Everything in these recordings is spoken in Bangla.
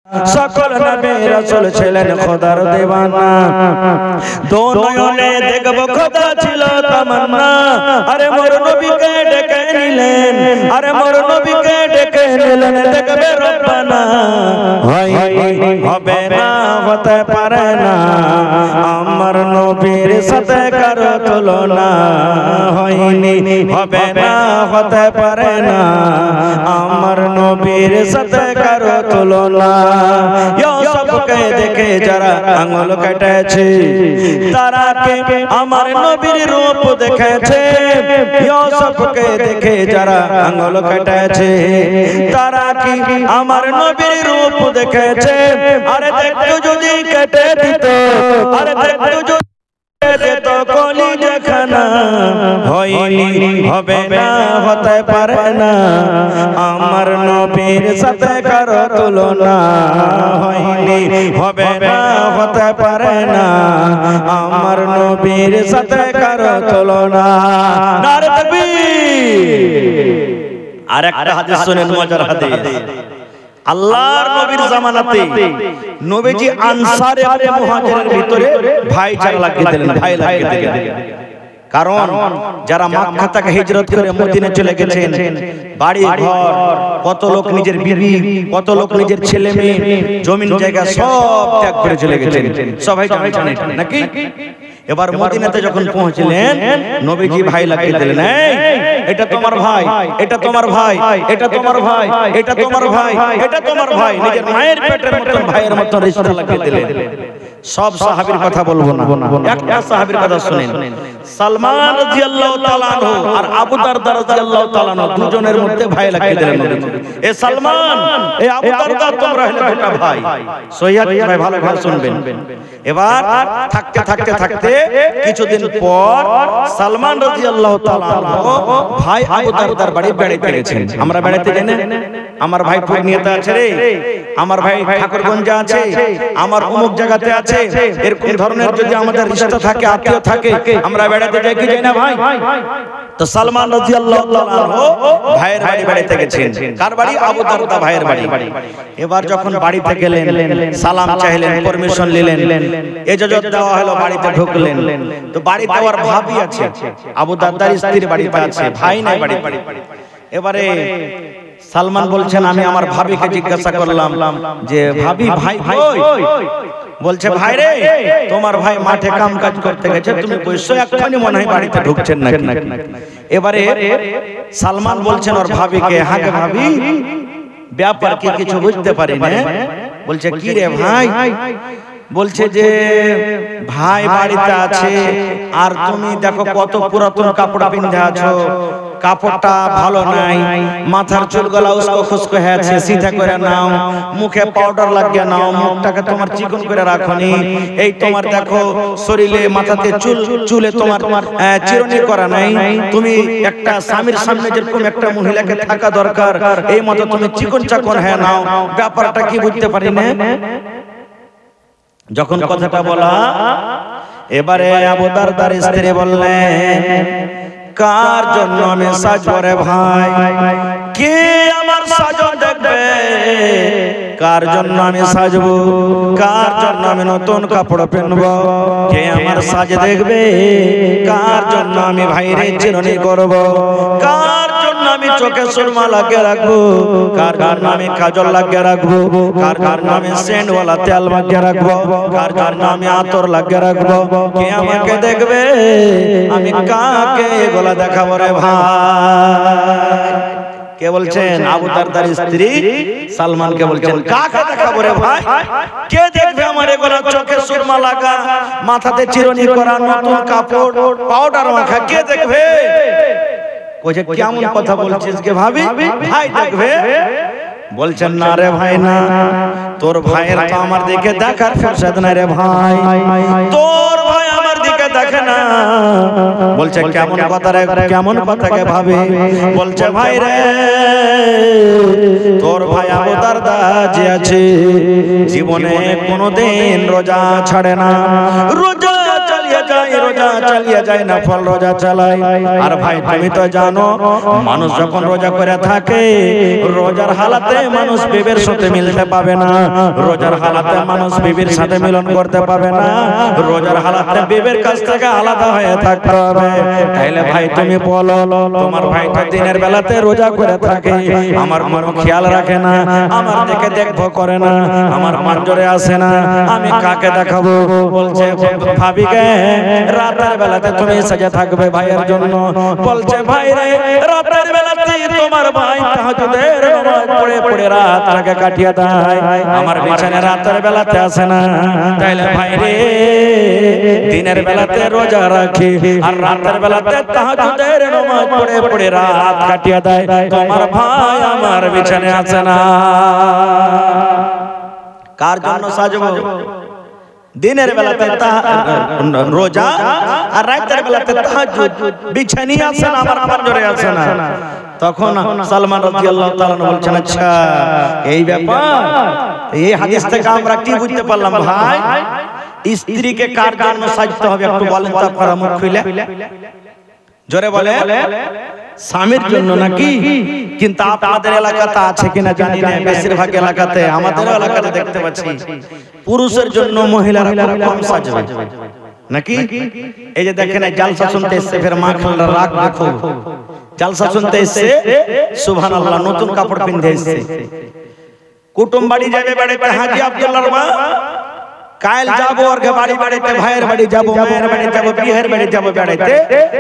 সকল নবী রাসূল ছিলেন খোদার দেওয়ানা দো নয়নে দেখব খোদা ছিল তামান্না আরে মোর নবীকে ডেকে নিলেন আরে মোর নবীকে ডেকে নিলেন দেখবে রব্বানা হয় হবে না হতে পারে না আমার নবীর সাথে কারো তুলনা হয়নি হবে না হতে পারে না আমার নবীর সাথে কারো তুলনা ইউসুফকে দেখে যারা আঙ্গুল কেটেছে তারা কে আমার নবীর রূপ দেখেছে ইউসুফকে দেখে যারা আঙ্গুল কেটেছে তারা কি আমার নবীর রূপ দেখেছে আরে দেখো যদি কেটে দিত আরে দেখো যদি তো কলি দেখানা হয়নি হবে না হতে পারে না আমার নবীর সাথে কারো তুলনা হয়নি হবে না হতে পারে না আমার নবীর সাথে কারো তুলনা নারে তাকবীর আরেকটা হাদিস শুনেন মজার হাদিস আল্লাহর নবীর জামানাতে নবীজি আনসার এবং মুহাজিরের ভিতরে ভাইচারা লাগিয়ে দিলেন ভাই লাগিয়ে দিলেন কারণ যারা মক্কা থেকে হিজরত করে মদিনা চলে গেছেন বাড়ি ঘর কত লোক নিজের বিবি কত লোক নিজের ছেলে মেয়ে জমিন জায়গা সব ত্যাগ করে চলে গেছেন সবাই জানেন নাকি এবার মদিনাতে যখন পৌঁছলেন নবীজি ভাই লাগিয়ে দিলেন এটা তোমার ভাই এটা তোমার ভাই এটা তোমার ভাই এটা তোমার ভাই এটা তোমার ভাই নিজের মায়ের পেটের মতন ভাইয়ের মতন রিশতা লাগিয়ে দিলেন সব সাহাবীর কথা বলবো না একটা সাহাবীর কথা শুনেন সালমান রাদিয়াল্লাহু তাআলা আনহু আর আবু দারদা রাদিয়াল্লাহু তাআলা আনহু দুজনের মধ্যে ভাই লাগিয়ে দিলেন নবীজি এ সালমান এ আবু দারদা তোমরা হলে দুটো ভাই সহিহ ভাই ভালো করে শুনবেন এবার থাকতে থাকতে থাকতে কিছুদিন পর সালমান রাদিয়াল্লাহু তাআলা আনহু ভাই আবু দারদার বাড়ি বেড়াতে গেছেন আমরা বেড়াতে যাই না আমার ভাই পূর্ণিয়াতে আছে রে আমার ভাই ঠাকুরগঞ্জে আছে আমার অমুক জায়গাতে আছে এরকম ধরনের যদি আমাদের রিশতা থাকে আত্মীয় থাকে আমরা বেড়াতে যাই কি যাই না ভাই তো সালমান রাদিয়াল্লাহু তাআলা আনহু ভাইয়ের বাড়ি বেড়াতে গেছেন কার বাড়ি আবু দারদা ভাইয়ের বাড়ি এবার যখন বাড়িতে গেলেন সালাম চাইলেন পারমিশন নিলেন ইজাজত দেওয়া হলো বাড়িতে ঢুকলেন তো বাড়িতে ওর ভাবি আছে আবু দারদার স্ত্রীর বাড়িতে আছে ভাই নাই বাড়িতে এবারে সালমান বলছেন আমি আমার ভাবিকে জিজ্ঞাসা করলাম যে ভাবি ভাই কই বলছে ভাই রে তোমার ভাই মাঠে কাম কাজ করতে গেছে তুমি কইছো এখনি মনে হয় বাড়িতে ঢুকছেন নাকি এবারে সালমান বলছেন ওর ভাবিকে হ্যাঁ ভাবি ব্যাপার কি কিছু বুঝতে পারি না বলছে কি রে ভাই বলছে যে ভাই বাড়িতে আছে আর তুমি দেখো কত পুরাতন কাপড় পিন্ধে আছো কাপড়টা ভালো নাই মাথার চুলগুলা উস্কো খুস্কো হয়ে আছে সিধা করে নাও মুখে পাউডার লাগিয়ে নাও মুখটাকে তোমার চিকন করে রাখনি এই তোমার দেখো শরীরে মাথাতে চুলে তোমার চিরুনি করা নাই তুমি একটা স্বামীর সামনে যেরকম একটা মহিলাকে থাকা দরকার এই মতো তুমি চিকন চাকন হয়ে নাও ব্যাপারটা কি বুঝতে পারি না যখন কথাটা বলা এবারে আবু দারদার স্ত্রী বললেন কার জন্য আমি সাজবো রে ভাই কে আমার সাজন দেখবে কার জন্য আমি সাজবো কার জন্য আমি নতুন কাপড় পরবো কে আমার সাজ দেখবে কার জন্য আমি ভাইরে চিরুনি করব কার জন্য আমি চোখে সুরমা লাগিয়ে রাখবো কার জন্য আমি কাজল লাগিয়ে রাখবো কার জন্য আমি সেন্ট ওয়ালা তেল লাগিয়ে রাখবো কার জন্য আমি আতর লাগিয়ে রাখবো কে আমাকে দেখবে আমি কাকে এগুলা দেখাবো রে ভাই কে বলছেন আবু দারদার স্ত্রী সালমানকে বলছেন কাকে দেখাবো রে ভাই কে দেখবে আমার এগুলা চোখে সুরমা লাগা মাথাতে চিরুনি করা নতুন কাপড় পাউডার মাখা কে দেখবে কইছে কেমন কথা বলছিস কে ভাবি ভাই দেখবে বলছেন না রে ভাই না তোর ভাইয়ের তো আমার দিকে দেখার ফুরসত নাই রে ভাই তোর ভাই আমার দিকে দেখে না বলছে কেমন কথা রে কেমন কথা কে ভাবে বলছে ভাই রে তোর ভাই আবু দারদা যে আছে জীবনে কোনোদিন রোজা ছাড়ে না রোজা চালিয়ে যায় রোজা রোজা চালিয়ে যায়, নফল রোজা চালায়। আর ভাই তুমি তো জানো মানুষ যখন রোজা করে থাকে রোজার হালাতে মানুষ বিবির সাথে মিলতে পাবে না, রোজার হালাতে মানুষ বিবির সাথে মিলন করতে পাবে না, রোজার হালাতে বিবির কাছ থেকে আলাদা হয়ে থাকতে হবে। তাইলে ভাই তুমি বলো তোমার ভাই তো দিনের বেলাতে রোজা করে থাকে, আমার কোনো খেয়াল রাখে না, আমার দিকে দেখবো করে না, আমার মানজরে আসে না, আমি কাকে দেখাবো? বলছে ভাবিকে রাতের বেলাতে তুমি সাজা থাকবে ভাইয়ের জন্য। বলছে ভাই রে রাতের বেলাতে তোমার ভাই তাহাজ্জুদের নামাজ পড়ে পড়ে রাতটাকে কাটিয়ে দেয়, আমার বিছানায় রাতের বেলাতে আসে না। তাইলে ভাই রে দিনের বেলাতে রোজা রাখি আর রাতের বেলাতে তাহাজ্জুদের নামাজ পড়ে পড়ে রাত কাটিয়ে দেয়, তোমার ভাই আমার বিছানায় আসে না। কার জন্য সাজবো? দিনের বেলাতে রোজা আর রাতের বেলাতে তাহাজ্জুদ, বিছানায় আসে না, আমার পাঞ্জরে আসে না। তখন সালমান রাদিয়াল্লাহু তাআলা বলছেন আচ্ছা এই ব্যাপার, এই হাদিস থেকে আমরা কি বুঝতে পারলাম ভাই? স্ত্রীকে কার জন্য সাজতে হবে একটু বলেন তো আপনারা মুখ খুলে জোরে বলে। স্বামীর জন্য নাকি? কিন্তু আপনাদের এলাকাতে আছে কিনা জানি না, বেশিরভাগ এলাকাতে আমাদের এলাকাতে দেখতে পাচ্ছি পুরুষের জন্য মহিলারা কম সাজবে নাকি। এই যে দেখেন জালসা শুনতে এসে ফের মা খালরা রাগ দেখো, জালসা শুনতে এসে সুবহানাল্লাহ নতুন কাপড় পিনতে এসে কুটুম বাড়ি যাবে, বাড়িতে হাজী আব্দুল্লাহর মা কাল যাবো আর বাড়ি বাড়িতে ভাইয়ের বাড়ি যাবো, মায়ের বাড়ি যাবো, বিয়ের বাড়ি যাবো, বেড়াইতে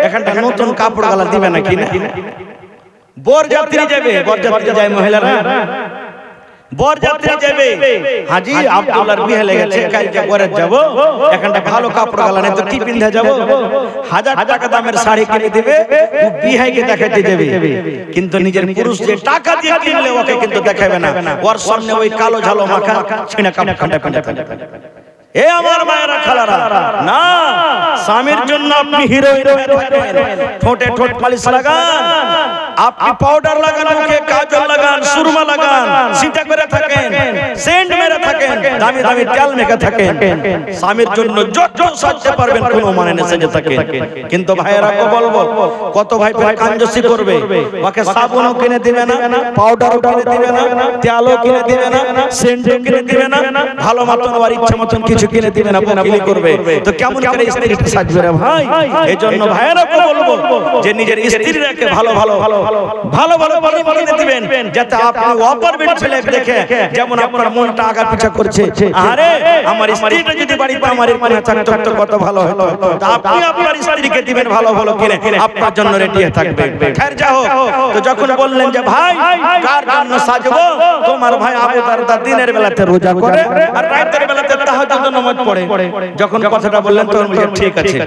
এখানটা নতুন কাপড় গালা দিবে নাকি না? বরযাত্রী যাবে, বরযাত্রী যায় মহিলারা, বরযাত্রী যাবে হাজী আব্দুল্লাহর বিয়ে লেগেছে কাল যাবো যাবো, এখানটা ভালো কাপড় গালা নেই তো কি পিন্ধে যাবো? 1000 টাকা দামের শাড়ি কিনে দিবে, ও বিয়েকে দেখাতে যাবে, কিন্তু নিজের পুরুষ যে টাকা দিয়ে কিনলে ওকে কিন্তু দেখাবে না, ওর সামনে ওই কালো ঝালো মাখা ছিনা কাপড়টা পিন্ধে থাকবে। এ আমার মায়েরা খালারা না, স্বামীর জন্য আপনি হিরোইন হয়ে থাকেন, ঠোঁটে ঠোঁট পালিশ লাগান, আপনি পাউডার লাগান, মুখে কাজল লাগান, সুরমা লাগান, সিটা করে থাকেন, সেন্ট মেরে থাকেন, দামি দামি তেল মেখে থাকেন, স্বামীর জন্য যত সাজতে পারবেন কোনো মানে নেই সেজে থাকেন। কিন্তু ভাইয়েরা কো বলবো কত ভাই কাঞ্জসি করবে, ওকে সাবুনও কিনে দিবে না, পাউডারও কিনে দিবে না, তেলও কিনে দিবে না, সেন্টও কিনে দিবে না, ভালো মতন আর ইচ্ছা মতন কিছু কিনে দিবে না, বকিলি করবে, তো কেমন করে স্ত্রীটা সাজবে রে ভাই? এজন্য ভাইয়েরা কো বলবো যে নিজের স্ত্রীকে ভালো ভালো ভালো ভালো ভালো কিনে দিবেন, যাতে আপনি অপারবেন ছেলে দেখে যেমন আপনার মনটা আগা পিছা করছে, আরে আমার স্ত্রীটা যদি বাড়িতে আমার এরকম থাকতো তো কত ভালো হতো, তো আপনি আপনার স্ত্রীকে দিবেন ভালো ভালো কিনে, আপনার জন্য রেডি থাকবে। খের যাও, তো যখন বললেন যে ভাই কার জন্য সাজবো, তোমার ভাই আবু দারদা দিনের বেলাতে রোজা করে আর রাতের বেলাতে তাহাজ্জুদ নামাজ পড়ে, যখন কথাটা বললেন তখন বললেন ঠিক আছে।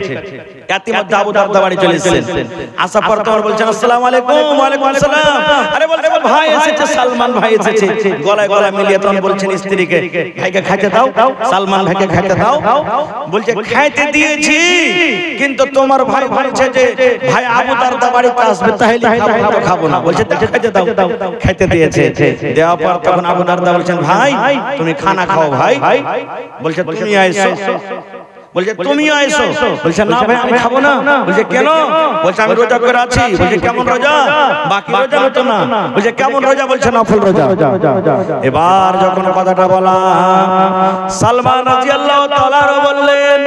ইতিমধ্যে আবু দারদা বাড়ি চলে এসেছেন, আসার পর তোমার বলছেন আসসালামু আলাইকুম। ওয়ালাইকুম আসসালাম। আরে বলতে ভাই এসেছে, সালমান ভাই এসেছে, গলায় গলায় মিলিয়ে তখন বলছেন স্ত্রীকে ভাইকে খাইতে দাও, সালমান ভাইকে খাইতে দাও। বলছে খাইতে দিয়েছি, কিন্তু তোমার ভাই বলছে যে ভাই আবু দারদা বাড়িতে আসবে তাহলে খাবো না, বলছে খাইতে দাও, খাইতে দিয়েছে। দেওয়ার পর তখন আবু দারদা বলছেন ভাই তুমি খানা খাও ভাই, বলছে তুমি আইসো, বলছে তুমি আইসো, বলছে না ভাই আমি খাবো না, বলছে কেন? বলছে আমি রোজা করে আছি। বলছে কেমন রোজা? বাকি রোজা হতো না। বলছে কেমন রোজা? বলছে নফল রোজা। এবার যখন কথাটা বলা সালমান রাদিয়াল্লাহু তাআলা বললেন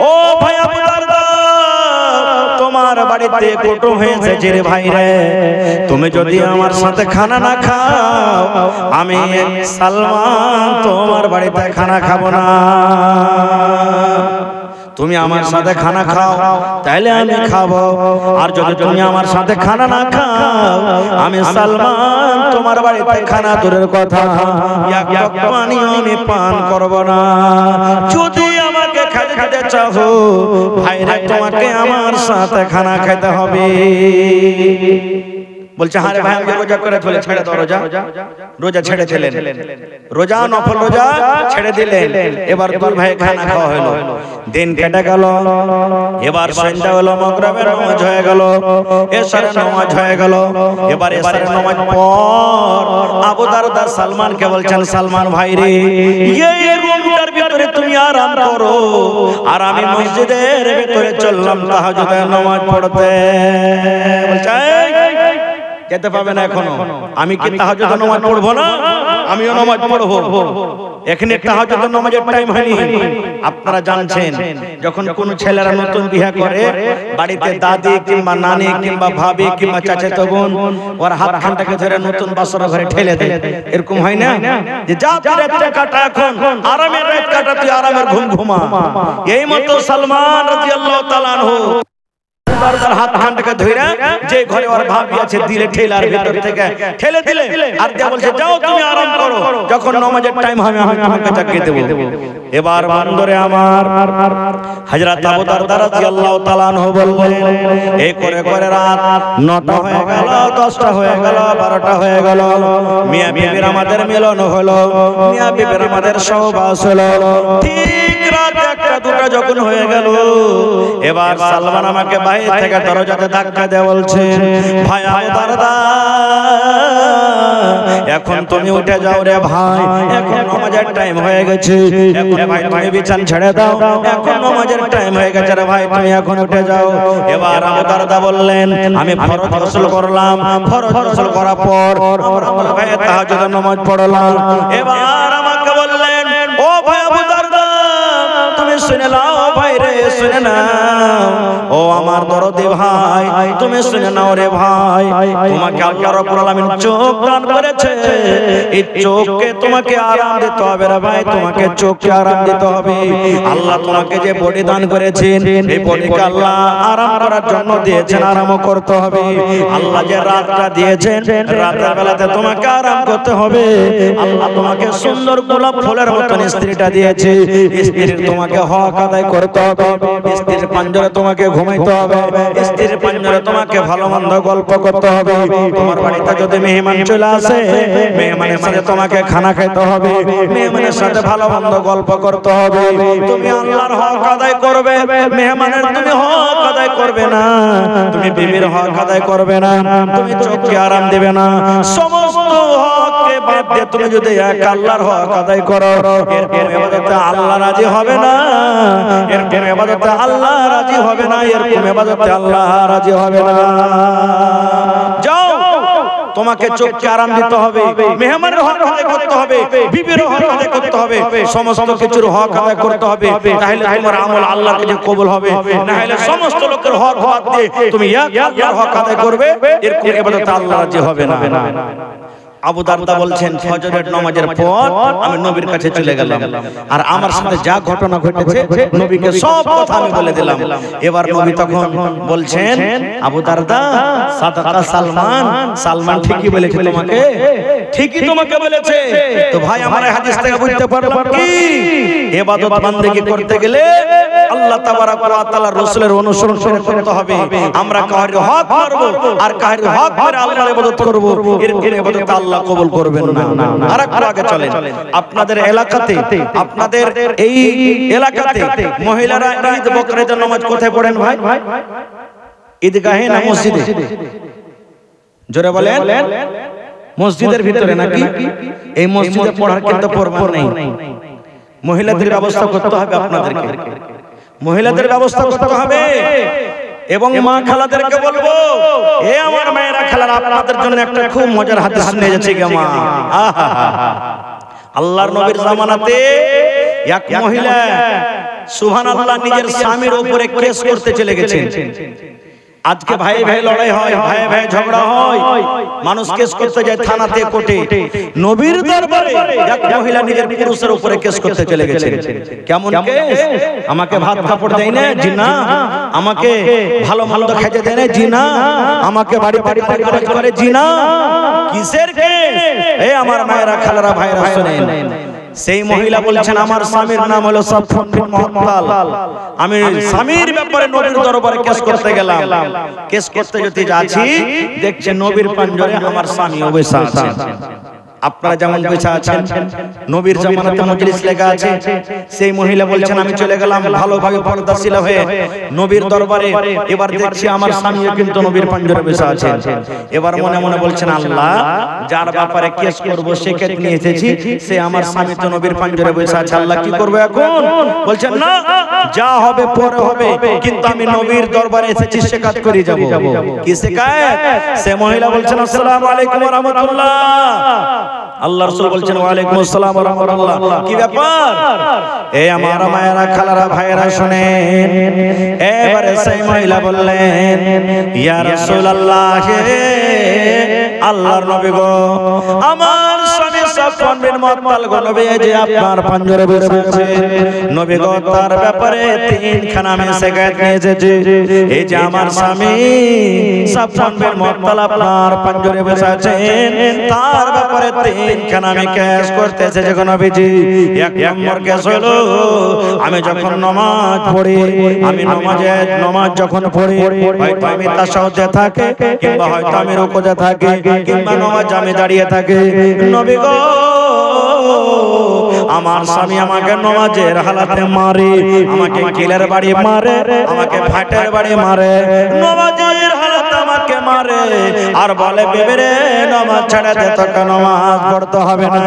ও ভাই আবু দারদা তোমার বাড়িতে কুটুম হয়েছে রে ভাই রে, তুমি যদি আমার সাথে খানা না খাও আমি সালমান তোমার বাড়িতে খানা খাবো না। তুমি আমার সাথে খানা খাও তাহলে আমি খাবো, আর যদি তুমি আমার সাথে খানা না খাও আমি সালমান তোমার বাড়িতে খানা দূরের কথা এক টক পানিও আমি পান করব না। যদি আমাকে খেতে চাও ভাইরা তোমাকে আমার সাথে খানা খেতে হবে। বলছে আরে ভাই আমি রোজা করে চলে ছেড়ে দাও, রোজা রোজা ছেড়ে দিলেন, রোজা নফল রোজা ছেড়ে দিলেন। এবার দুই ভাই খানা খাওয়া হলো, দিন কেটে গেল, এবার সন্ধ্যা হলো, মাগরিবের নামাজ হয়ে গেল, এশারের নামাজ হয়ে গেল। এবার এশারের নামাজ পর আবু দারদা সালমানকে বলছেন সালমান ভাই রে এই রুমটার ভিতরে তুমি আরাম করো। আর আমি মসজিদের ভেতরে চললাম তাহাজ্জুদের নামাজ পড়তে। বলছে যেতে পাবে না এখনো। আমি কি তাহাজ্জুদের নামাজ পড়বো না? আমিও নামাজ পড়বো। এখানে তাহাজ্জুদের নামাজের টাইম হয়নি। আপনারা জানছেন যখন কোন ছেলেরা নতুন বিয়ে করে বাড়িতে দাদি কিংবা নানি কিংবা ভাবি কিংবা চাচাতো বোন ওর হাত খানটাকে ধরে নতুন বাসর ঘরে ঠেলে দেয়, এরকম হয় না যে যা রাত কাটা এখন আরামের রাত কাটা, তুই আরামের ঘুম ঘুমা। এই মতো সালমান রাদিয়াল্লাহু তাআলা আনহু তার হাত খানটাকে ধরে যে ঘরে ওর ভাবি আছে দিলে ঠেলার ভিতর থেকে ঠেলে দিলে আর দিয়া বলছে যাও তুমি আরাম করো, যখন নামাজের টাইম হবে আমি তোমাকে জাগিয়ে দেব। এবার বান্দরে আমার হযরত আবু দারদা রাদিয়াল্লাহু তাআলা আনহু বললেন এই করে করে রাত 9টা হয়ে গেল, 10টা হয়ে গেল, 12টা হয়ে গেল, মিয়া বিবির আমাদের মিলন হলো, মিয়া বিবির আমাদের সহবাস হলো। ঠিক রাত 1টা 2টা যখন হয়ে গেল, এবার সালমান আমাকে বাইরে থেকে দরজাতে ধাক্কা দিয়ে বলছে ভাই আবু দারদা এখন তুমি উঠে যাও রে ভাই, এখন নামাজের টাইম হয়ে গেছে, এখন ভাই তুমি বিছানা ছেড়ে দাও, এখন নামাজের টাইম হয়ে গেছে রে ভাই, তুমি এখন উঠে যাও। এবার আবু দারদা বললেন আমি ফরজ গোসল করলাম, ফরজ গোসল করার পর আমরা ভাই তাহাজ্জুদের নামাজ পড়লাম। এবার আমাকে বললেন ও ভাই আবু দারদা তুমি শুনে নাও ভাই রে, শুনে নাও ও আমার দরদি ভাই, তুমি শুনে নাও রে ভাই, তোমাকে আল্লাহ রাব্বুল আলামিন চোখ দান করেছে, এই চোখকে তোমাকে আরাম দিতে হবে রে ভাই, তোমাকে চোখকে আরাম দিতে হবে। আল্লাহ তোমাকে যে বডি দান করেছেন এই বডিকে আল্লাহ আরাম করার জন্য দিয়েছেন, আরামও করতে হবে। আল্লাহ যে রাতটা দিয়েছেন রাতের বেলাতে তোমাকে আরাম করতে হবে। আল্লাহ তোমাকে সুন্দর গোলাপ ফুলের মতন স্ত্রীটা দিয়েছে, স্ত্রীর তোমাকে হক আদায় করতে হবে, স্ত্রীর পাঞ্জরে তোমাকে ঘুমাইতে হবে, স্ত্রীর পাঞ্জরে তোমাকে ভালো মন্দ গল্প করতে হবে। তোমার বাড়িতে যদি মেহমান চলে আসে মেহমানের সাথে তোমাকে খানা খেতে হবে, মেহমানের সাথে ভালো মন্দ গল্প করতে হবে। তুমি আল্লাহর হক আদায় করবে, মেহমানের তুমি হক আদায় করবে না, তুমি বিবির হক আদায় করবে না, তুমি চোখকে আরাম দেবে না। সমস্ত হককে বাদ দিয়ে তুমি যদি এক আল্লাহর হক আদায় করো এরপর ইবাদতে আল্লাহ রাজি হবে না, এরপর ইবাদতে আল্লাহ রাজি হবে না, এরকম ইবাদতে আল্লাহ রাজি হবে না। যাও তোমাকে চোখকে আরাম দিতে হবে, মেহমানের হক আদায় করতে হবে, বিবির হক আদায় করতে হবে, সমস্ত কিছুর হক আদায় করতে হবে, তাহলে তোমার আমল আল্লাহর কাছে কবুল হবে। না হলে সমস্ত লোকের হক বাদ দিয়ে তুমি এক আল্লাহর হক আদায় করবে, এরকম ইবাদতে আল্লাহ রাজি হবে না। আবু দারদা বলছেন ফজরের নামাজের পর আমি নবীর কাছে চলে গেলাম, আর আমার সাথে যা ঘটনা ঘটেছে নবীকে সব কথা আমি বলে দিলাম। এবার নবী তখন বলছেন আবু দারদা সাদাকা সালমান, সালমান ঠিকই বলেছে তোমাকে, ঠিকই তোমাকে বলেছে। তো ভাই আমার এই হাদিস থেকে বুঝতে পারলাম কি ইবাদত বান্দেগি করতে গেলে আল্লাহ তাবারাক ওয়া তাআলা রাসূলের অনুসরণ করে করতে হবে। আমরা কার হক করব আর কার হক করে আল্লাহর ইবাদত করব, এর ইবাদত আল্লাহ কবুল করবেন না। আরেকটু আগে চলেন, আপনাদের এলাকাতে আপনাদের এই এলাকাতে মহিলারা ঈদ বকরিদের নামাজ কোথায় পড়েন ভাই? ঈদগাহে না মসজিদে? জোরে বলেন। মসজিদের ভিতরে নাকি? এই মসজিদে পড়ার কিন্তু প্রমাণ নেই। মহিলাদের ব্যবস্থা করতে হবে আপনাদেরকে, মহিলাদের ব্যবস্থা করতে হবে। এবং মা খালাদেরকে বলবো এ আমার মায়েরা খালারা আপনাদের জন্য একটা খুব মজার হাদিস নিয়ে যাচ্ছি গে মা। আল্লাহর নবীর জামানাতে এক মহিলা সুবহানাল্লাহ নিজের স্বামীর উপরে কেস করতে চলে গেছেন। আজকে ভাই ভাই লড়াই হয়, ভাই ভাই ঝগড়া হয়, মানুষ কেস করতে যায় থানাতে কোর্টে। নবীর দরবারে এক মহিলা নিজের পুরুষের উপরে কেস করতে চলে গেছেন। কেমন কেস? আমাকে ভাত কাপড় দেয় না, জি না। আমাকে ভালো মন্দ খেতে দেয় না, জি না। আমাকে বাড়ি বাড়ি খরচ করে, জি না। কিসের কেস? এই আমার মায়েরা খালারা ভাইরা শুনেন, সেই মহিলা বলছেন আমার স্বামীর নাম হলো সাফওয়ান বিন মুআত্তাল, আমি স্বামীর ব্যাপারে নবীর দরবারে কেস করতে গেলাম। কেস করতে যদি যাচ্ছি দেখছে নবীর পাঞ্জরে আমার স্বামী বসে আছেন। আপনারা যেমন বসে আছেন, নবীর জামানাতে মজলিস লেখা আছে, সেই মহিলা বলছেন আমি চলে গেলাম ভালোভাবে পর্দাশীল হয়ে নবীর দরবারে। এবার দেখছি আমার স্বামীও কিন্তু নবীর পাঞ্জরে বসে আছেন। এবার মনে মনে বলছেন আল্লাহ, যার ব্যাপারে কেস করব সে কেস নিয়ে এসেছি, সে আমার স্বামী তো নবীর পাঞ্জরে বসে আছে, আল্লাহ কি করবে এখন? বলছেন না, যা হবে পরে হবে, কিন্তু আমি নবীর দরবারে এসেছি শেকাত করে যাব। কি শেকাত? সে মহিলা বলছেন আসসালামু আলাইকুম ওয়া রাহমাতুল্লাহ। আল্লাহ রাসূল বলছেন ওয়া আলাইকুম আসসালাম ওয়া রাহমাতুল্লাহ। কি ব্যাপার? এই আমার মায়েরা, খালারা, ভাইয়েরা শুনেন। এবারে সেই মহিলা বললেন ইয়া রাসূলুল্লাহ, আল্লাহর নবী গো, আমার স্বামী সাফওয়ান বিন মুআত্তাল গো, নবী যে আপনার পাঞ্জরে বসে আছে, নবী গো তার ব্যাপারে তিনখানা আমি শিকায়ত নিয়ে এসেছি। এই যে আমার স্বামী সাফওয়ান বিন মুআত্তাল আপনার পাঞ্জরে বসে আছেন, তার ব্যাপারে তিনখানা আমি কেস করতে এসেছি গো নবীজি। এক নম্বর কেস হলো, আমি যখন নামাজ পড়ি, আমি নামাজ যখন পড়ি, হয়তো আমি তাশাহুদে থাকি, কিংবা হয়তো আমি রুকুতে থাকি, কিংবা নামাজ আমি দাঁড়িয়ে থাকি, নবী গো আমার স্বামী আমাকে নামাজের হালাতে মারে, আমাকে কিলের বাড়ি মারে, আমাকে ফাটের বাড়ি মারে, নামাজের হালাতে আমাকে মারে, আর বলে বিবি রে নামাজ ছেড়ে দে, তোকে নামাজ পড়তে হবে না।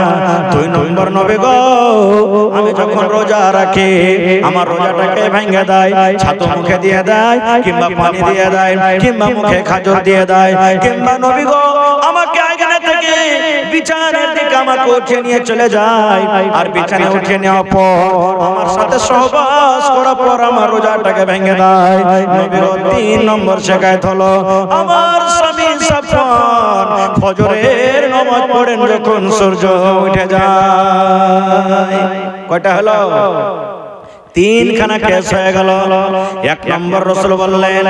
দুই নম্বর নবী গো, আমি যখন রোজা রাখি, আমার রোজাটাকে ভেঙে দেয়, ছাতু মুখে দিয়ে দেয়, কিংবা পানি দিয়ে দেয়, কিংবা মুখে খাজর দিয়ে দেয়, কিংবা নবী গো আমাকে আগে থেকে বিছানার দিকে আমাকে উঠিয়ে নিয়ে চলে যায়, আর বিছানায় উঠিয়ে নেওয়ার পর আমার সাথে সহবাস করার পর আমার রোজাটাকে ভেঙে দেয়। নবীর তিন নম্বর শিকায়ত হলো, আমার স্বামী সাফওয়ান ফজরের নামাজ পড়েন যখন সূর্য উঠে যায়। কয়টা হলো? তিনখানা কেস হয়ে গেল। এক নম্বর রাসূল বললেন,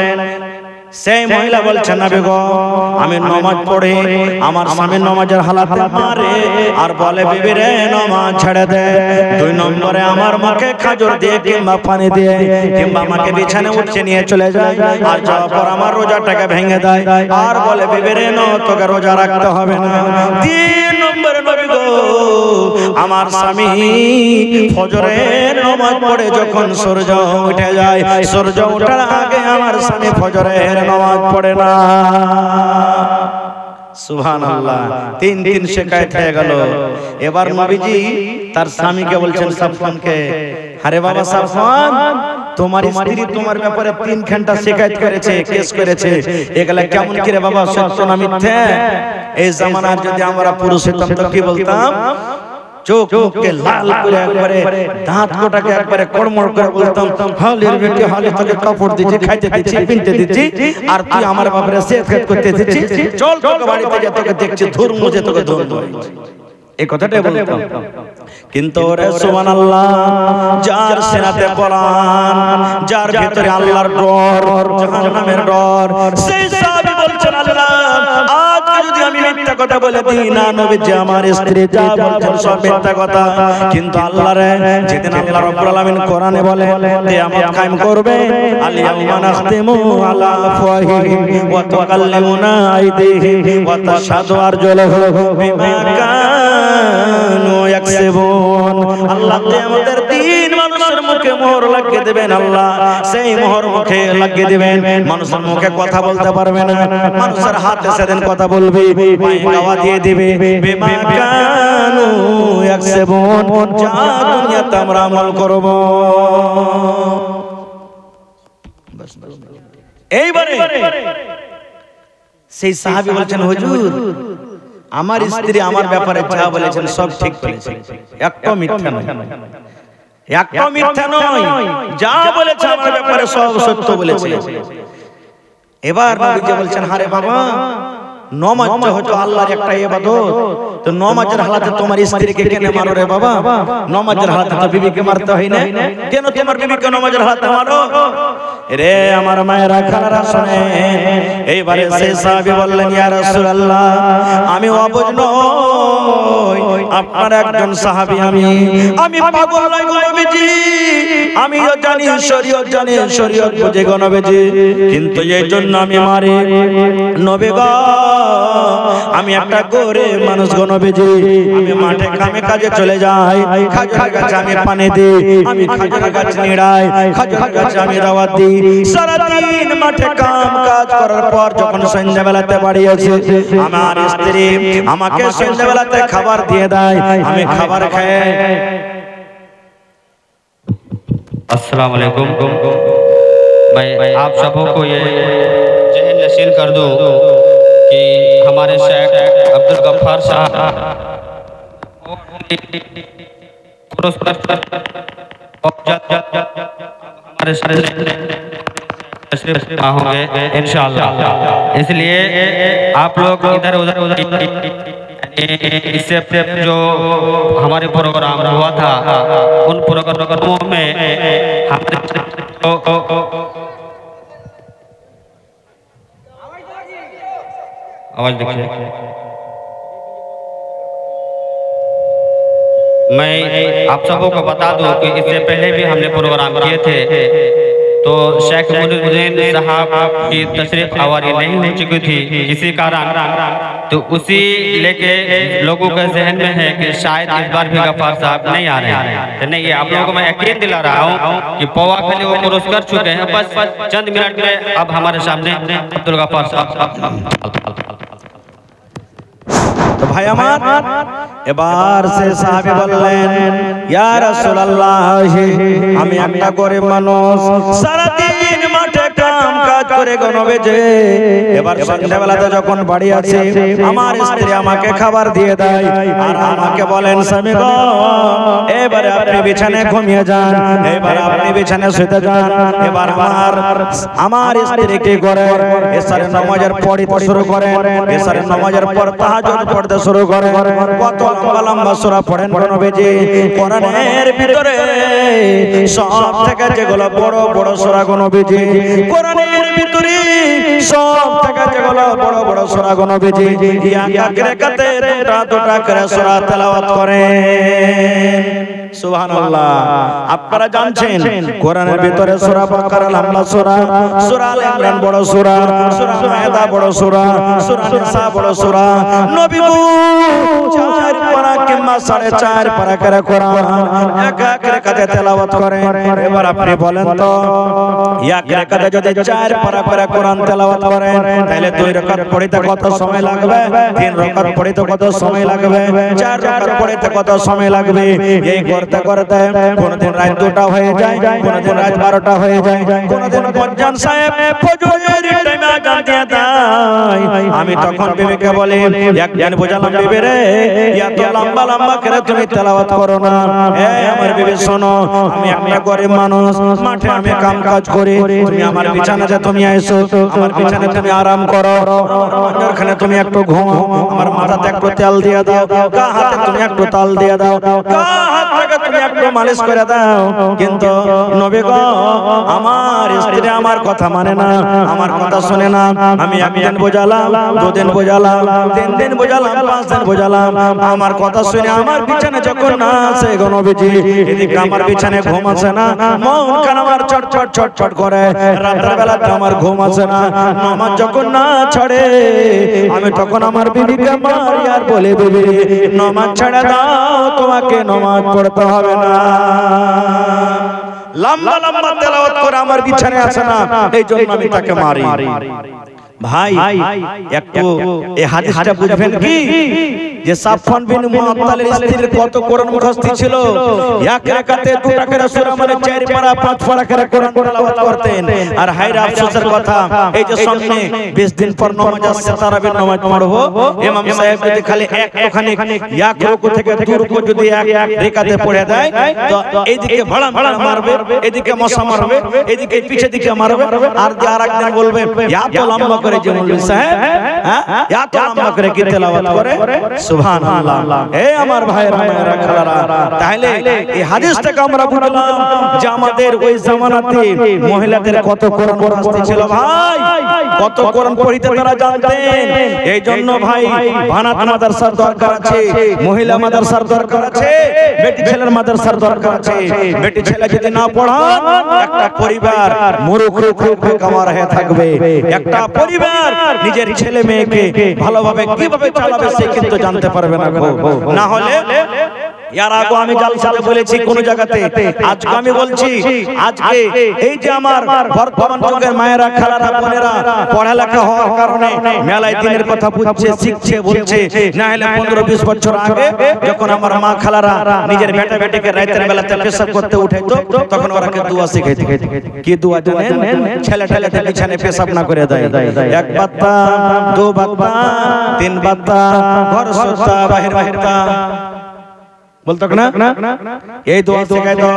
সেই মহিলা বলছেন নবী গো আমি নামাজ পড়ি, আমার স্বামী নামাজের হালাতে মারে, আর বলে বিবি রে নামাজ ছেড়ে দে। দুই নম্বরে আমার মাকে খাজর দিয়ে কিংবা পানি দিয়ে, কিংবা আমাকে বিছানায় উঠিয়ে নিয়ে চলে যায়, আর যাওয়ার পর আমার রোজাটাকে ভেঙে দেয়, আর বলে বিবি রে না তোকে রোজা রাখতে হবে না। তিন নম্বরে নবী গো আমার স্বামী ফজরের নামাজ পড়ে যখন সূর্য উঠে যায়, সূর্য ওঠার আগে আমার স্বামী ফজরের নামাজ পড়ে না। সুবহানাল্লাহ, তিন দিন শিকায়ত হয়ে গেল। এবার নবীজি তার স্বামীকে বলছেন সাফওয়ানকে, আরে বাবা সাফওয়ান, তোমার স্ত্রী তোমার ব্যাপারে 3 ঘন্টা শিকায়ত করেছে, কেস করেছে, এগুলা কেমন করে বাবা, সত্য না মিথ্যা? এই জামানার যদি আমরা পুরুষ হতাম তো কি বলতাম? চোখ মুখকে লাল করে একবারে দাঁত কোটাকে একবারে কড়মড় করে বলতাম, হালের বেটি হালে তোকে কাপড় দিচ্ছি, খাইতে দিচ্ছি, পিনতে দিচ্ছি, আর তুই আমার ব্যাপারে সেফেট করতে দিচ্ছিস, চল তোকে বাড়িতে যা, তোকে দেখছি ধুর মুজে তোকে ধুর। এই কথাটাই বলতাম। কিন্তু রে সুবহানাল্লাহ, যার সিনাতে কোরআন, যার ভিতরে আল্লাহর ডর, জাহান্নামের ডর, সেই সাহাবী বলছেন আল্লাহ আজকে যদি আমি মিথ্যা কথা বলে দিই না, নবীজি আমার স্ত্রী যা বলছেন সব মিথ্যা কথা, কিন্তু আল্লাহ রে যেদিন আল্লাহ রাব্বুল আলামিন কোরআনে বলে কিয়ামত কায়েম করবে, আল-ইয়াউমা নাখতিমু আলা আফওয়াহিহিম ওয়া তুকাল্লিমুনা আইদিহিম ওয়া তাশহাদু আরজুলুহুম বিমা কানু ইয়াকসিবুন। আল্লাহ কিয়ামতের দিন মানুষের মুখে মোহর লাগিয়ে দেবেন, আল্লাহ সেই মোহর মুখে লাগিয়ে দিবেন, মানুষের মুখে কথা বলতে পারবে না, মানুষের হাতে সেদিন কথা বলবে, পায়ে গাওয়া দিয়ে দিবে, বিমা কানু ইয়াকসিবুন, যা দুনিয়াতে আমরা আমল করব। এইবারে সেই সাহাবী বলছেন হুজুর আমার স্ত্রী আমার ব্যাপারে যা বলেছেন সব ঠিক বলেছেন, একটা মিথ্যা নয়, একটা মিথ্যা নয়, যা বলেছে আমার ব্যাপারে সব সত্য বলেছে। এবার নবীজি বলছেন, আরে বাবা নামাজটা হচ্ছে আল্লাহর একটা ইবাদত, তো নামাজের হালাতে তোমার স্ত্রীকে কেন মারো রে বাবা? নামাজের হালাতে তো বিবিকে মারতে হয় না, কেন তোমার বিবিকে নামাজের হালাতে মারো? রে আমার মায়েরা, খালারা শুনেন। এইবারে সেই সাহাবী বললেন, ইয়া রাসূলুল্লাহ আমি অবুঝ নই, আপনার একজন সাহাবী। আমি পাগল নই গো নবীজি, আমিও জানি শরীয়ত, জানি শরীয়ত বুঝে গো নবীজি, কিন্তু এই জন্য আমি মারি নবী গো। আমি একটা গরিব মানুষ গো নবীজি, আমি মাঠে কামে কাজে চলে যাই, খাজুর গাছে আমি পানি দিই, আমি খাজুর গাছ নিড়াই, খাজুর গাছে আমি দাওয়াত দিই। সারাদিন মাঠে কাম কাজ করার পর যখন সন্ধ্যাবেলাতে বাড়ি আসি, আমার স্ত্রী আমাকে সন্ধ্যাবেলাতে খাবার দিয়ে দেয়, আমি খাবার খাই। अस्सलाम वालेकुम। मैं आप सबों को ये जहन नशीन कर दूं कि हमारे शेख अब्दुल गफ्फार साहब हमारे होंगे इंशाअल्लाह, इसलिए आप लोग इधर उधर इससे जो हमारे प्रोग्राम हुआ था उन प्रोग्रामों में आवाज देखिए। मैं आप सबों को बता दूं कि इससे पहले भी हमने प्रोग्राम किए थे, तो शेख मुनीरुद्दीन साहब की तशरीफ आवारी नहीं हो चुकी थी, इसी कारण तो उसी लेके लोगों के जहन में है कि शायद इस बार भी गफ्फार साहब नहीं आ रहे हैं। तो नहीं, ये आप लोगों को मैं यकीन दिला रहा हूँ कि पौवा खली वो क्रोस कर चुके हैं, बस चंद मिनट में अब हमारे सामने अब्दुल गफ्फार साहब। তো ভাই আমার এবার সে সাহাবী বললেন, ইয়া রাসূলুল্লাহ, আমি একটা গরিব মানুষ, সারা দিন মাঠে কাম কাজ করে গো নবীজি, এবার সন্ধ্যাবেলাতে যখন বাড়ি আসি, আমার স্ত্রী আমাকে খাবার দিয়ে দেয়, আর আমাকে বলেন, স্বামী গো এবারে আপনি বিছানায় ঘুমিয়ে যান, এবার আপনি বিছানায় শুতে যান। এবার আমার স্ত্রী কি করে, এশারের নামাজের পড়তে শুরু করেন, এশারের নামাজের পর তাহাজ্জুদ পড়তে শুরু করে। কত লম্বা লম্বা সূরা পড়েন নবীজি, কোরআনের ভিতরে সব থেকে যেগুলো বড় বড় সূরা গো নবীজি, কোরআনের ভিতরে সব থেকে যেগুলো বড় বড় সূরা গো নবীজি, এক রাকাতে দুটা করে সূরা তেলাওয়াত করেন। সুবহানাল্লাহ। আপনারা জানছেন কোরআনের ভিতরে সূরা বাকারা লম্বা সূরা, সূরা আল ইমরান বড় সূরা, সূরা মায়েদা বড় সূরা, সূরা নিসা বড় সূরা। নবী গো 4 পারা কিংবা 4.5 পারা করে কোরআন এক এক রাকাতে তেলাওয়াত করেন। এবার আপনি বলেন তো, এক রাকাতে যদি 4 পারা করে কোরআন তেলাওয়াত করেন, তাহলে 2 রাকাত পড়তে কত সময় লাগবে, 3 রাকাত পড়তে কত সময় লাগবে, 4 রাকাত পড়তে কত সময় লাগবে? এই করতে করতে কোনদিন রাত 2টা হয়ে যায়, কোনদিন রাত 12টা হয়ে যায়, কোনদিন মুয়াজ্জিন সাহেব ফজরের টাইমে আযান দিয়ে দেয়। আমি তখন বিবিকে বলি, একদিন বুঝালাম বিবি রে, এত লম্বা লম্বা করে তুমি তেলাওয়াত করো না। আমার বিবি শোনো, আমি একটা গরিব মানুষ, মাঠে আমি কাম কাজ করি, তুমি আমার বিছানাতে তুমি আইছো, আমার বিছানায় তুমি আরাম করো, ওখানে তুমি একটু ঘুমো, আমার মাথাতে একটু তেল দিয়ে দাও, গা হাতে তুমি একটু তাল দিয়ে দাও, গা হাতে তুমি একটু মালিশ করে দাও। কিন্তু নবী গো, আমার স্ত্রী আমার কথা মানে না, আমার কথা শুনে না। আমি একদিন বোঝালাম, 2 দিন বোঝালাম, 3 দিন বোঝালাম, 5 দিন বোঝালাম, আমার কথা শুনে আমার বিছানে যখন না আসে গো নবীজি, এদিকে আমার বিছানে ঘুম আসে না, মন কান আমার চটচট চটচট করে, রাতের বেলাতে আমার ঘুম আসে না, নামাজ যখন না ছড়ে, আমি তখন আমার বিবিকে মারি আর বলে, বিবি নামাজ ছেড়ে দাও, তোমাকে নামাজ পড়তে হবে না। লম্বা লম্বা তেলাওয়াত করে আমার বিছানে আসে না, এই জন্য আমি তাকে মারি। ভাই একটু এই হাদিসটা বুঝবেন কি, যে সাফওয়ান বিন মুআত্তালের স্ত্রীর কত কোরআন মুখস্থ ছিল, এক রাকাতে 2 টাকা সূরা মানে 4 পারা 5 পারা করে কোরআন তেলাওয়াত করতেন। আর হায়রে আফসোসের কথা, এই যে সামনে 20 দিন পর নামাজ আসছে, তারাবির নামাজ পড়বো, ইমাম সাহেব যদি খালি একটুখানি এক রুকু থেকে 2 রুকু যদি এক রাকাতে পড়ে দেয়, তো এইদিকে ভাড়া ভাড়া মারবে, এদিকে মশা মারবে, এদিকে পিছে দিকে মারবে, আর আরেকদিন বলবে এত লম্বা করে করে যে মৌলভী সাহেব এত লম্বা করে কি তেলাওয়াত করে সুবহানাল্লাহ। এই আমার ভাইয়েরা মায়েরা খালারা, তাহলে এই হাদিস থেকে আমরা বুঝলাম যে আমাদের ওই জামানাতে মহিলাদের কত কোরআন পড়তে ছিল ভাই, কত কোরআন পড়িতে তারা জানতেন। এই জন্য ভাই বানাত মাদ্রাসার দরকার আছে, মহিলা মাদ্রাসার দরকার আছে, বেটি ছেলের মাদ্রাসার দরকার আছে। বেটি ছেলে যদি না পড়ান একটা পরিবার মূর্খ বেকার হয়ে থাকবে। একটা পরিবার নিজের ছেলে মেয়েকে ভালোভাবে কিভাবে চালাবে সে কিন্তু জানতে পারবে না। না হলে यार आगो আমি জালসাতে বলেছি কোন জায়গাতে, আজকে আমি বলছি, আজকে এই যে আমার বর্তমান যুগের মায়েরা খালারা বোনেরা পড়ালেখা হওয়ার কারণে মেলায় দিনের কথা বুঝছে শিখছে বলছে, না হলে 15-20 বছর আগে যখন আমার মা খালারা নিজের বেটা বেটিকে রাতের বেলাতে পেশাব করতে উঠাইতো তখন ওরাকে দোয়া শিখাইতো। কি দোয়া জানেন? ছেলে ছেলেতে বিছানে পেশাব না করে দেয়, এক বাত্তা দো বাত্তা তিন বাত্তা ঘর সস্তা বাহির বাহিরতা बोलतो ना ये दुआ सिखाई दो,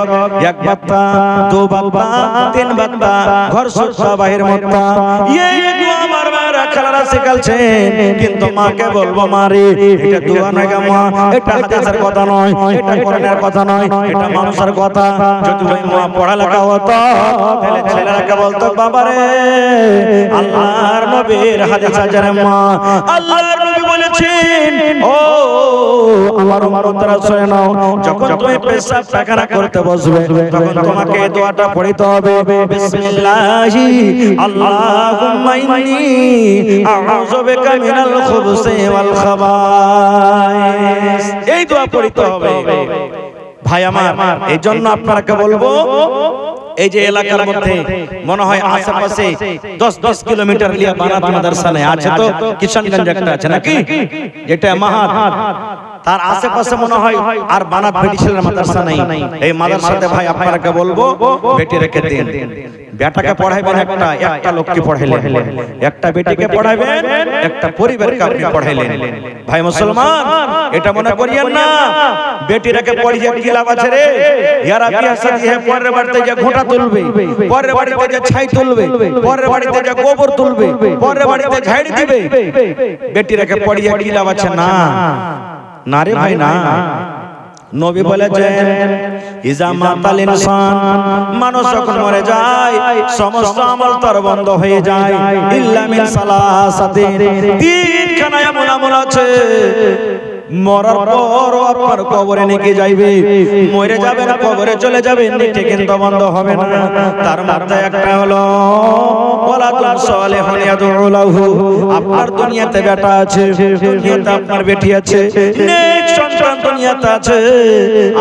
एक बात्ता दो बात्ता तीन बात्ता घर सुरक्षा बाहिर मत्ता। ये दुआ मार मार खालारा শিখালছেন, কিন্তু মাকে বলবো মারে এটা দোয়া নয় গো মা, এটা হাদিসের কথা নয়, এটা কোরআনের কথা নয়, এটা মানুষের কথা। যদি ওই মা পড়ালেখা হতো তাহলে ছেলেরাকে বলতো বাবা রে আল্লাহর নবীর হাদিস আছে রে মা, আল্লাহর নবী বলেছেন ও আমার উম্মতরা শুনে নাও, যখন তুমি পেশাব পায়খানা করতে বসবে তখন তোমাকে এই দোয়াটা পড়তে হবে, বিসমিল্লাহি আল্লাহুম্মা ইন্নী আউযু বিকা মিনাল খুবুসি ওয়াল খাবাইস। এই দোয়া পড়তে হবে ভাই আমার। এই জন্য আপনাকে বলবো এই যে এলাকার মধ্যে মনে হয় আশেপাশে 10 কিলোমিটার লিয়া বানাত মাদ্রাসা নেই আছে, তো কিশনগঞ্জ একটা আছে নাকি, যেটা মাহাত, তার আশেপাশে মনে হয় আর বানাত বেটি ছেলের মাদ্রাসা নাই। এই মাদ্রাসাতে ভাই আপনাকে বলবো বেটি রেখে দিন, বেটাকে পড়াইবেন একটা লোককে পড়াইলেন, একটা বেটিকে পড়াইবেন একটা পরিবারকে আপনি পড়াইলেন। ভাই মুসলমান এটা মনে করিয়েন না বেটি রেখে পড়িয়ে কি লাভ আছে রে, ইয়ারা বিয়া শাদী হে পরের বাড়িতে যে ঘোটা তুলবে, পরের বাড়িতে যে ছাই তুলবে, পরের বাড়িতে যে গোবর তুলবে, পরের বাড়িতে ঝাড়ি দিবে, বেটি রেখে পড়িয়ে কি লাভ আছে? না না রে ভাই না। নবী বলেছেন ইজা মাতাল ইনসান, মানুষ যখন মরে যায় সমস্ত আমল তার বন্ধ হয়ে যায়, ইল্লা মিন সালাসাতিন, তিনখানা এমন আমল আছে মরার পর আপনার কবরে নিয়ে যাইবে, মরে যাবেন কবরে চলে যাবেন নিতে কিন্তু বন্ধ হবে না। তার মধ্যে একটা হলো ওয়ালাদুন সালিহুন ইয়াদউ লাহু, আপনার দুনিয়াতে বেটা আছে, দুনিয়াতে আপনার বেটি আছে, নেক সন্তান দুনিয়াতে আছে,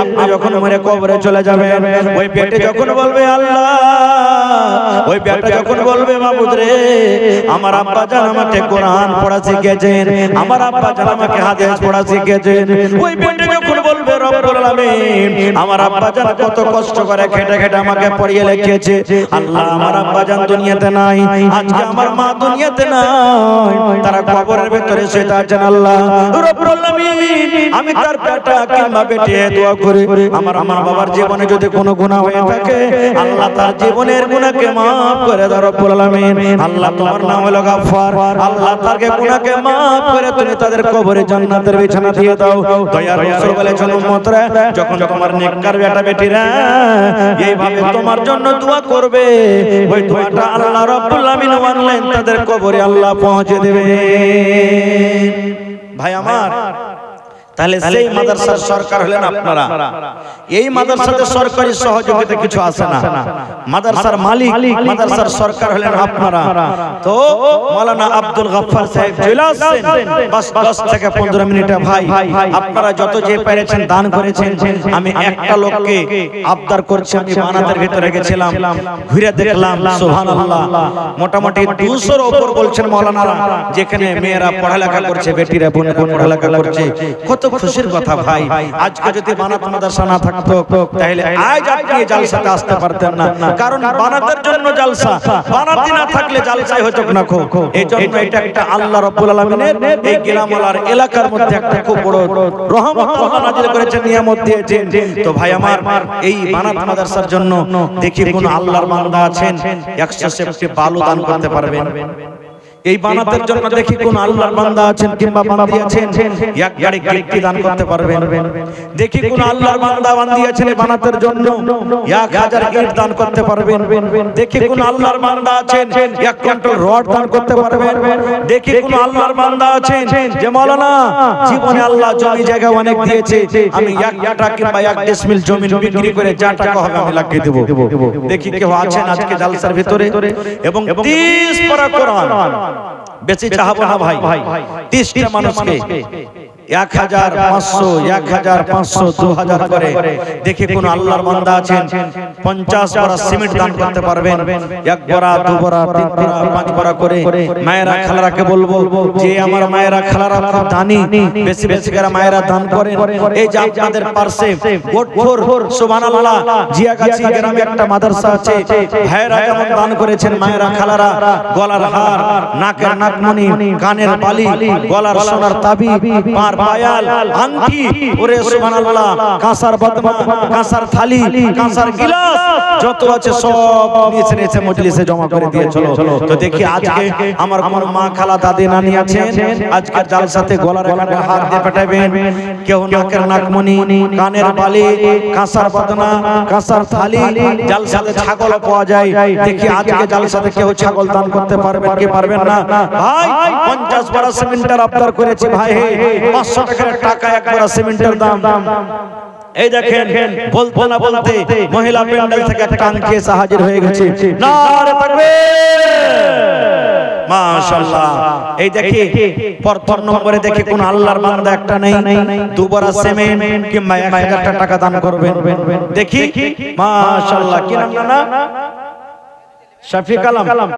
আপনি যখন মরে কবরে চলে যাবেন ওই বেটি যখন বলবে আল্লাহ, ওই বেটা যখন বলবে মাবুদ রে আমার আব্বা জান আমাকে কোরআন পড়া শিখিয়েছেন, আমার আব্বা জান আমাকে হাদিস পড়া শিখিয়েছেন, ওই বেটা যখন বলবে রব্বুল আলামিন আমার আব্বা জান কত কষ্ট করে খেটে খেটে আমাকে পড়িয়ে লিখিয়েছে, আল্লাহ আমার আব্বা জান দুনিয়াতে নাই, আজকে আমার মা দুনিয়াতে নাই, তারা কবরের ভিতরে শুয়ে আছেন, আল্লাহ রব্বুল আলামিন আমি তার বেটা কিংবা বেটি দোয়া করে আমার বাবার জীবনে যদি কোনো গুনাহ হয়ে থাকে আল্লাহ তার জীবনের গুনাহকে maaf করে দাও রব্বুল আলামিন, আল্লাহ তোমার নাম হলো গফফার, আল্লাহ তাদের গুনাহকে maaf করে তুমি তাদের কবরে জান্নাতের বিছানা দিয়ে দাও। দয়ার রাসূল বলেছেন উম্মতরা যখন তোমার নেককার বেটা বেটিরা এইভাবে তোমার জন্য দোয়া করবে ওই দোয়াটা আল্লাহ রব্বুল আলামিন অনলাইন তাদের কবরে আল্লাহ পৌঁছে দেবে। ভাই আমার তাহলে সেই মাদ্রাসার সরকার হলেন আপনারা, এই মাদ্রাসাতে সরকারি সহযোগিতা কিছু আসে না, মাদ্রাসার মালিক মাদ্রাসার সরকার হলেন আপনারা। তো মাওলানা আব্দুল গফফার সাহেব চলে আসছেন, বাস 10 থেকে 15 মিনিটে ভাই আপনারা যত যে পেরেছেন দান করেছেন। আমি একটা লোককে আবদার করছি, আমি বানাতের ভিতরে গেছিলাম ঘুরে দেখলাম সুবহানাল্লাহ মোটামুটি 200 এর উপর বলছেন মাওলানারা, যেখানে মেয়েরা পড়ালেখা করছে, বেটিরা বোনেরা পড়ালেখা করছে। কত খুশির কথা ভাই, আজকে যদি বানাত মাদ্রাসা না থাকতো তাহলে আজ আপনি জালসাতে আসতে পারতেন না, কারণ বানাতের জন্য জালসা, বানাতি না থাকলে জালসাই হতো না। এইজন্য এটা একটা আল্লাহ রাব্বুল আলামিনের এই গ্রামওয়ালার এলাকার মধ্যে একটা খুব বড় রহমত আল্লাহ নাযিল করেছেন, নিয়ামত দিয়েছেন। তো ভাই আমার এই বানাত মাদ্রাসার জন্য দেখি কোন আল্লাহর বান্দা আছেন 100 সেফটি বালু দান করতে পারবেন? এই বানাতের জন্য দেখি কোন আল্লাহর বান্দা আছেন কিংবা বান্দি আছেন এক গাড়ি গিফট দান করতে পারবেন। দেখি কোন আল্লাহর বান্দা বান্দি আছেন এই বানাতের জন্য 1000 গিফট দান করতে পারবেন। দেখি কোন আল্লাহর বান্দা আছেন 1 কুইন্টাল রড দান করতে পারবেন। দেখি কোন আল্লাহর বান্দা আছেন যে মাওলানা জীবনে আল্লাহ জমি জায়গা অনেক দিয়েছে, আমি 1 কাঠা কিংবা 1 ডিসমিল জমি বিক্রি করে যা টাকা হবে আমি লাগিয়ে দেব। দেখি কেউ আছেন আজকে জালসার ভিতরে এবং 30 পারা কোরআন বেশি চাহাবো না ভাই, 30টা মানুষকে 1500 1500 2000 করে দেখি কোন আল্লাহর বান্দা আছেন 50 বড়া সিমেন্ট দান করতে পারবেন। 1 বড়া 2 বড়া 3 বড়া 5 বড়া করে মায়েরা খালারাকে বলবো যে আমার মায়েরা খালারা খুব দানি, বেশি বেশি করে মায়েরা দান করেন। এই যে আপনাদের পাশে গোটপুর সুবহানাল্লাহ জিয়াগাছি গ্রামে একটা মাদ্রাসা আছে, ভাইরা যেমন দান করেছেন মায়েরা খালারা গলার হার, নাকের নাকমণি, কানের বালি, গলার সোনার তাবি, পায়াল, আংটি, ওরে সুবহানাল্লাহ কাঁসার বদমা, কাঁসার থালি, কাঁসার গিলাস যত আছে সব নিচে নিচে মজলিসে জমা করে দিয়ে চলো। তো দেখি আজকে আমার কোন মা খালা দাদি নানি আছেন আজকে জালসাতে গলার একটা হার দিয়ে পাঠাবেন, কেউ নাকের নাকমণি, কানের বালি, কাঁসার বদনা, কাঁসার থালি, জালসাতে ছাগল পাওয়া যায়। দেখি আজকে জালসাতে কেউ ছাগল দান করতে পারবেন কি পারবেন না? ভাই 50 বড়া সিমেন্টের আবদার করেছি ভাই, 500 টাকা 1 বড়া সিমেন্টের দাম। এই দেখেন বলতে না বলতে মহিলা প্যান্ডেল থেকে একটা আংটি এসে হাজির হয়ে গেছে। নারে তাকবীর, মাশাআল্লাহ। এই দেখি প্রথম নম্বরে দেখি কোন আল্লাহর বান্দা একটা নেই 2 বড়া সিমেন্ট কিংবা 1000 টাকা দান করবেন। দেখি মাশাআল্লাহ কি নাম না? শফিক আলম।